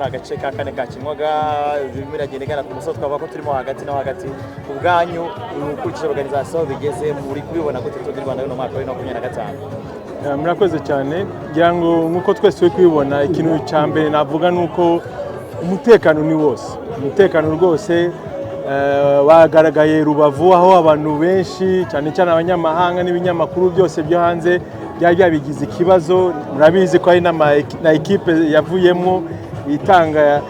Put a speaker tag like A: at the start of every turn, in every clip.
A: ari agace ka kane kakinwaga biragendegana ku musozo twavuga ko turimo hagati no hagati ubwanyu ukurikije organisation bigeze muri kubibona gute Tour du Rwanda no mwaka wa 2025.
B: Murakoze cyane ngira ngo nkuko twese turi kubibona ikintu cya mbere navuga nuko umutekano ni wose umutekano rwose wagaragaye Rubavu aho abantu benshi cyane cyane abanyamahanga n'ibinyamakuru byose byo hanze byabigize ikibazo murabizi ko ari na equipe yavuyemo itanga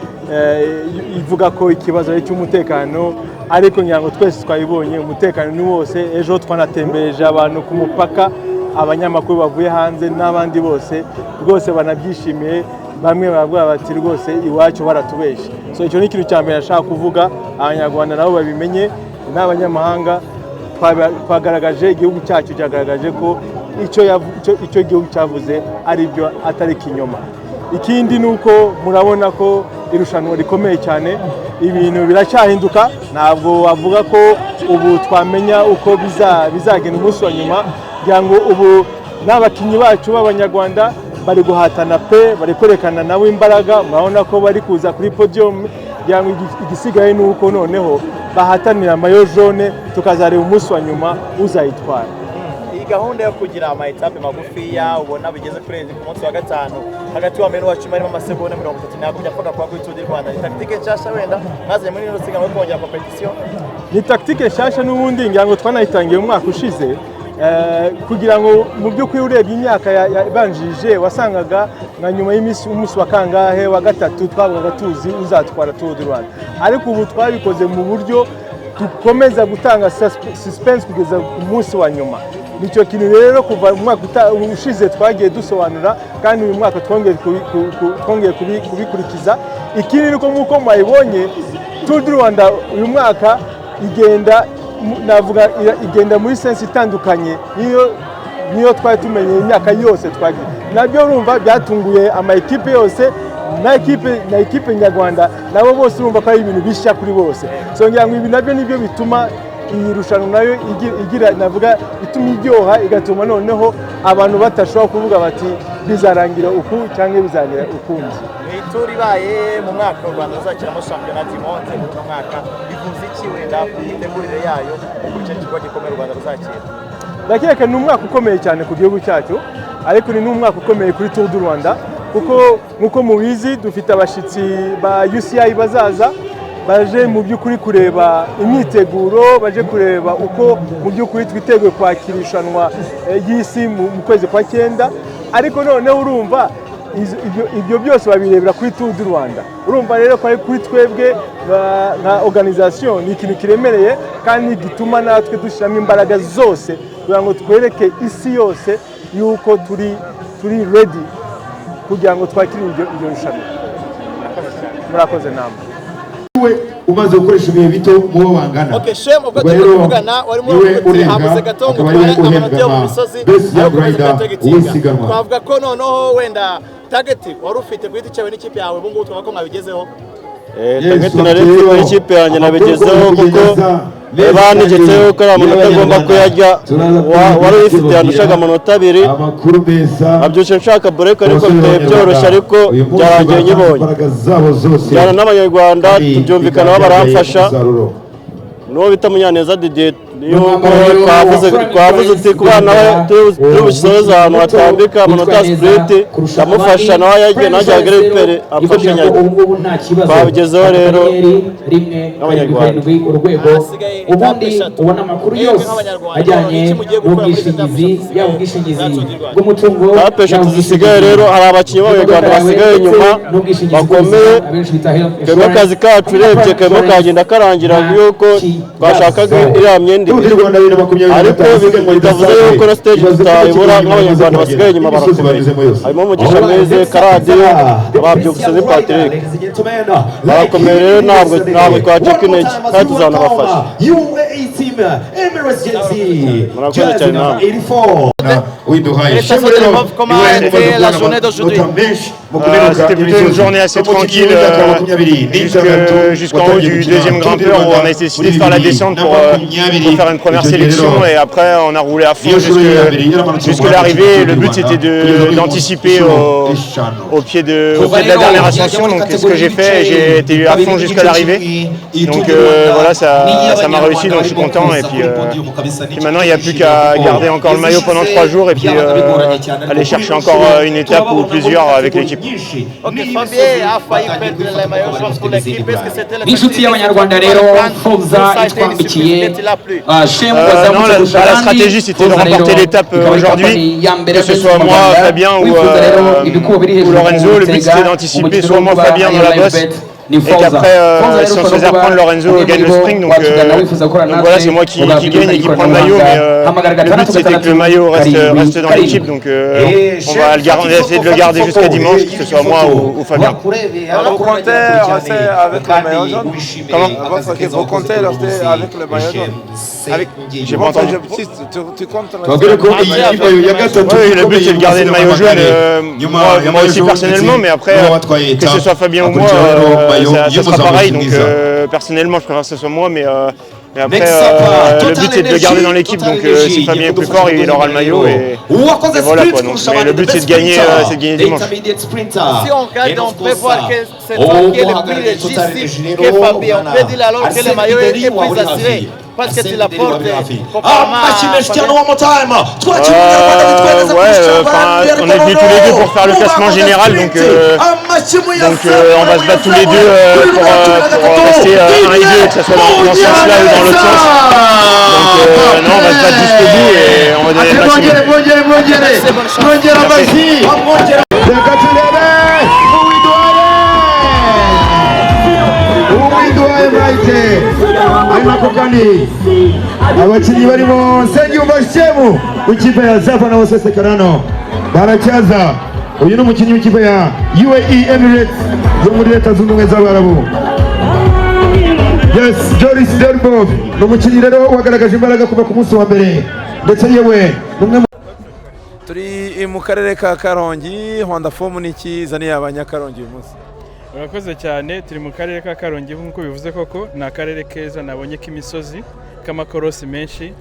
B: ivuga ko ikibazo ari cy'umutekano ariko ngira ngo twese twabibonye umutekano ni wose ejo twanatembereje abantu ku mupaka abanyamakuru bavuye hanze n'abandi bose rwose banabyishimiye bamwe baravuga bati rwose iwacu baratubeshe so icyo ni ikintu cya mbere nashaka kuvuga abanyarwanda nabo babimenye n'abanyamahanga twagaragaje igihugu cyacu cyagaragaje ko icyo gihugu cyavuze ari byo atari kinyoma. Ikindi nuko murabona ko irushanwa rikomeye cyane ibintu biracyahinduka ntabwo wavuga ko ubu twamenya uko bizagenda umunsi wa nyuma kugira ngo ubu n'abakinnyi bacu b'abanyarwanda bari guhatana pe bari kwerekana nabo imbaraga murabona ko bari kuza kuri podium kugira ngo igisigaye nuko noneho bahatanira mayo jaune tukazareba umunsi wa nyuma uzayitwara.
A: Iyi gahunda yo kugira ama etape magufiya ubona bigeze kurenza ku munsi wa gatanu hagati wa mbere wa 10 amasegonda 30 nako byavuga kwa Tour du Rwanda. Ni tactique nshasha wenda maze muri no siganwa yo kongera competition.
B: Ni tactique nshasha n'ubundi ngira ngo twanayitangiye mu mwaka ushize kugira ngo mu by'ukuri urebye imyaka yabanjije wasangaga nka nyuma y'umunsi wa kangahe wa gatatu twabaga tuzi uzatwara Tour du Rwanda ariko ubu twabikoze mu buryo dukomeza gutanga suspense kugeza ku munsi wa nyuma. Nicyo kintu rero kuva mu mwaka ushize twagiye dusobanura kandi uyu mwaka twongeye kubikurikiza. Ikindi nuko nkuko mwayibonye Tour du Rwanda uyu mwaka igenda muri sense itandukanye niyo twari tumenye imyaka yose twagiye nabyo urumva byatunguye ama equipe yose na equipe nyarwanda nabo bose urumva ko ari ibintu bishya kuri bose so ngira ngo ibi nabyo nibyo bituma iyi rushanwa nayo igira navuga ituma iryoha igatuma noneho abantu batashobora kuvuga bati bizarangira uku cyangwa bizarangira ukundi.
A: Tour ibaye mu mwaka u Rwanda ruzakiramo championnat du monde mu mwaka bivuze iki wenda ku mitegurire yayo ukurikije ikigo gikomeye u Rwanda ruzakira?
B: Ndakeka ni umwaka ukomeye cyane ku gihugu cyacu ariko ni n'umwaka ukomeye kuri Tour du Rwanda kuko nkuko mubizi dufite abashitsi ba UCI bazaza baje mu by'ukuri kureba imyiteguro baje kureba uko mu by'ukuri twiteguye kwakira irushanwa y'isi mu kwezi kwa 9 ariko noneho urumva ibyo byose babirebera kuri Tour du Rwanda urumva rero ko ari kuri twebwe nka organisation ni ikintu kiremereye kandi gituma natwe dushiramo imbaraga zose kugira ngo twereke isi yose yuko turi ready kugira ngo twakire iryo rushanwa. Murakoze namwe
C: umaze gukoresha ibihe bito mubo bangana.
A: Okay, Shem ubwo tuvugana wari mu habuze gatongo twara amanota yo mu misozi twavuga ko noneho wenda target wari ufite guhita cyawe n'ikipe yawe ubu ngubu twaba ko mwabigezeho.
D: Target naretse ikipe yanjye nabigezeho kuko banigetse ko amanota agomba kuyajya wari ufite yandushaga amanota 2 abyuce nshaka break ariko biteye byoroshye ariko byarangiye nyibonye cyane n'abanyarwanda tubyumvikana baramfasha no bita Munyaneza Didier niyo twavuze uti kubana tubusoza ahantu hatambika amanota sprint ndamufasha nawe yagiye najya grepere amfashanya twabigezeho rero n'abanyarwanda
E: ubundi ubona amakuru yose ajyanye n'ubwishingizi y'ubwishingizi bw'umutungo
D: apesha tuzisigaye rero hari abakinnyi b'abanyarwanda basigaye inyuma bakomeye kemwe akazi kacu urebye kemwe kagenda karangira yuko twashakaga iriya myenda ariko bitavuze yuko na stage tutayobora nk'abanyarwanda basigaye inyuma barakomeye harimo Mugisha Mwize Karadiyo ababyukusize Patrick barakomeye rero ntabwo twacika intege kandi tuzanabafasha.
C: UAE team Emirates Jersey
D: murakoze cyane.
A: Comment a été la journée d'aujourd'hui?
D: C'était plutôt une journée assez tranquille jusqu'en haut du deuxième grimpeur où on a décidé de faire la descente pour faire une première sélection et après on a roulé à fond jusqu'à l'arrivée. Le but c'était d'anticiper au pied de la dernière ascension, donc c'est ce que j'ai fait et j'ai été à fond jusqu'à l'arrivée. Donc voilà, ça m'a réussi, donc je suis content et puis maintenant il n'y a plus qu'à garder encore le maillot pendant 3 jours et puis aller chercher encore une étape ou plusieurs avec l'équipe.
A: Ok, Fabien a failli perdre les maillots jaunes pour l'équipe. Est-ce que c'était
E: n'inshuti y'abanyarwanda rero Foza itwambikiye
D: non, la stratégie c'était de remporter l'étape aujourd'hui, que ce soit moi, Fabien ou Lorenzo. Le but c'était d'anticiper soit moi, Fabien dans la bosse et qu'après si on se faisait reprendre, Lorenzo gagne le sprint, donc voilà, c'est moi qui gagne et qui prend le maillot, mais le but c'était que le maillot reste dans l'équipe, donc on va essayer de le garder jusqu'à dimanche, que ce soit moi ou Fabien.
B: Vos compteurs avec le maillot jaune? Comment? Vos compteurs avec le maillot jaune?
D: J'ai pas entendu.
B: Tu comptes
D: Oui, le but c'est de garder le maillot jaune, moi aussi personnellement, mais après que ce soit Fabien ou moi, ça sera pareil, donc personnellement je préfère que ce soit moi, mais après le but c'est de le garder dans l'équipe, donc si Fabien est plus fort il aura le maillot et voilà quoi, donc, mais le but c'est de gagner dimanche.
A: Si on gagne, on peut voir que c'est toi qui es le plus légitime que Fabien. On peut dire alors que le maillot est plus assuré. Parce que tu la portes
D: on est venus tous les deux pour faire le classement général, donc on va se battre tous les deux pour rester 1 et 2, que ce soit dans ce sens-là ou dans l'autre sens. Donc non, on va se battre jusqu'au bout et on va donner le maximum.
C: abakinnyi barimo Nsengiyumva Shemu w'ikipe ya Zafa na Sesekarano baracyaza. Uyu ni umukinnyi w'ikipe ya UAE Emirates yo muri Leta Zunze Ubumwe z'Abarabu. Yes, Joris Delbov ni umukinnyi rero wagaragaje imbaraga kuva ku munsi wa mbere ndetse yewe
B: turi mu karere ka Karongi. Rwanda Form ni iki zaniye abanyakarongi uyu munsi?
F: Urakoze cyane. Turi mu karere ka Karongi nk'uko bivuze koko, ni akarere keza nabonye k'imisozi k'amakorosi menshi,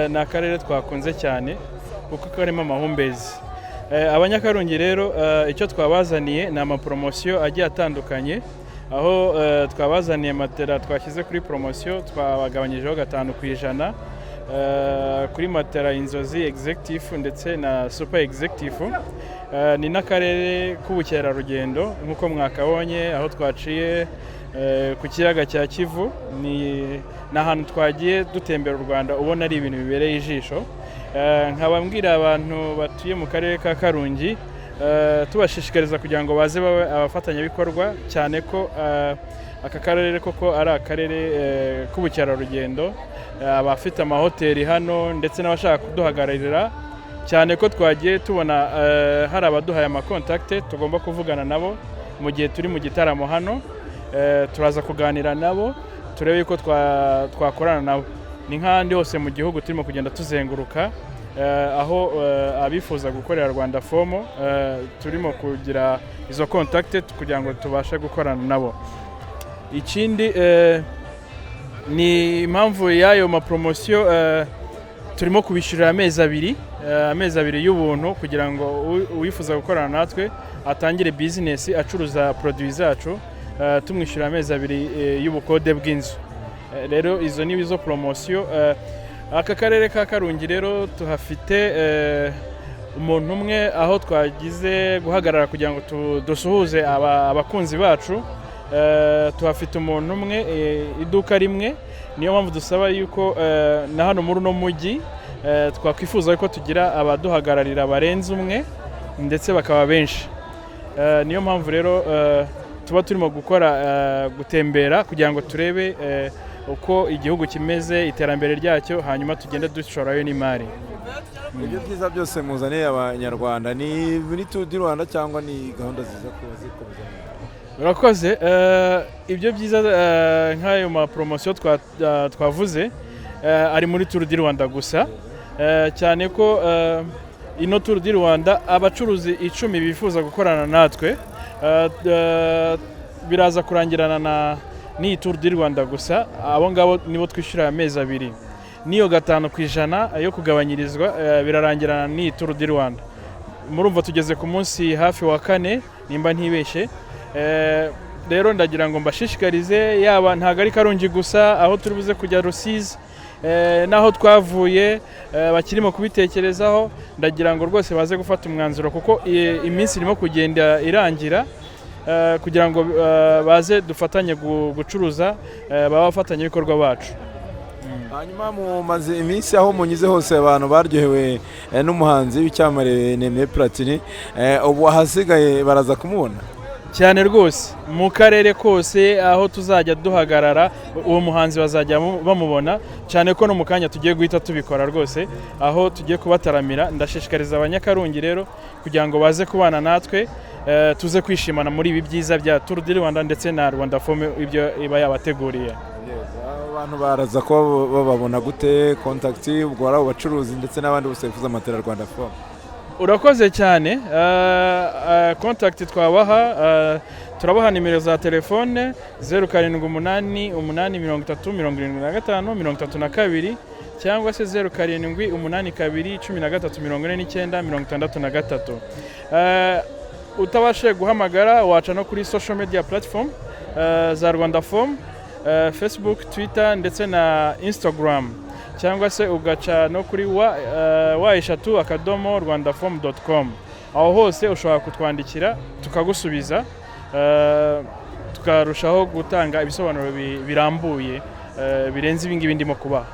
F: ni akarere twakunze cyane kuko karimo amahumbezi. Abanyakarongi rero icyo twabazaniye ni amapromosiyo agiye atandukanye, aho twabazaniye matera twashyize kuri promosiyo twabagabanyijeho 5% kuri matera Inzozi Executive ndetse na Super Executive. Ni n'akarere k'ubukerarugendo nk'uko mwakabonye aho twaciye ku kiyaga cya Kivu. Ni ahantu twagiye dutembera u Rwanda ubona ari ibintu bibereye ijisho. Nkaba mbwira abantu batuye mu karere ka Karongi tubashishikariza kugira ngo baze babe abafatanyabikorwa, cyane ko aka karere koko ari akarere k'ubukerarugendo, abafite amahoteli hano ndetse n'abashaka kuduhagararira, cyane ko twagiye tubona hari abaduhaye amakontakte tugomba kuvugana nabo mu gihe turi mu gitaramo hano. Turaza kuganira nabo turebe ko twakorana nabo. Ni nk'ahandi hose mu gihugu turimo kugenda tuzenguruka, aho abifuza gukorera Rwanda Form turimo kugira izo kontakte kugira ngo tubashe gukorana nabo. Ikindi ni impamvu y'ayo mapromosiyo, turimo kubishyurira amezi abiri y'ubuntu kugira ngo uwifuza gukorana natwe atangire business acuruza produits zacu, tumwishyura amezi 2 y'ubukode bw'inzu. Rero izo ni izo promosiyo. Aka karere ka Karongi rero tuhafite umuntu umwe aho twagize guhagarara kugira ngo dusuhuze abakunzi bacu. Tuhafite umuntu umwe, iduka rimwe. Niyo mpamvu dusaba yuko na hano muri uno mujyi twakwifuza ko tugira abaduhagararira barenze umwe ndetse bakaba benshi. Niyo mpamvu rero tuba turimo gukora gutembera kugira ngo turebe uko igihugu kimeze, iterambere ryacyo, hanyuma tugenda dushorayo n'imari.
B: Ibyo byiza byose muzaniye abanyarwanda ni muri Tour du Rwanda cyangwa ni gahunda ziza kuba zikomeza?
F: Urakoze. Ibyo byiza nk'ayo mapromosiyo twavuze ari muri Tour du Rwanda gusa, cyane ko ino Tour du Rwanda abacuruzi 10 bifuza gukorana natwe biraza kurangirana ni Tour du Rwanda gusa abo ngabo nibo twishyura amezi 2 niyo 5% yo kugabanyirizwa birarangirana ni Tour du Rwanda. Murumva tugeze ku munsi hafi wa 4 nimba ntibeshe. Rero ndagira ngo mbashishikarize yaba ntago ari Karongi gusa aho turi buze kujya Rusizi naho twavuye bakirimo kubitekerezaho ndagira ngo rwose baze gufata umwanzuro kuko iminsi irimo kugenda irangira kugira ngo baze dufatanye gucuruza babafatanye ibikorwa bacu.
G: Hanyuma mumaze iminsi aho munyuze hose abantu baryohewe n'umuhanzi w'icyamare Neme Platini ubu ahasigaye baraza kumubona
F: cyane rwose mu karere kose aho tuzajya duhagarara uwo muhanzi bazajya bamubona cyane ko no mu kanya tugiye guhita tubikora rwose aho tugiye kubataramira. Ndashishikariza abanyakarongi rero kugira ngo baze kubana natwe tuze kwishimana muri ibi byiza bya Tour du Rwanda ndetse na Rwanda Form ibyo iba yabateguriye.
G: Abantu baraza ko bababona gute contact ubwo ari abacuruzi ndetse n'abandi bose bifuza amatera Rwanda Form?
F: Urakoze cyane. Contact twabaha turabaha nimero za telefone 0788307532 cyangwa se 0782134963. Utabashe guhamagara waca no kuri social media platform za Rwanda Form, Facebook, Twitter ndetse na Instagram, cyangwa se ugaca no kuri wa_rwandaform.com. aho hose ushobora kutwandikira tukagusubiza tukarushaho gutanga ibisobanuro birambuye birenze ibingibi ndimo kubaha.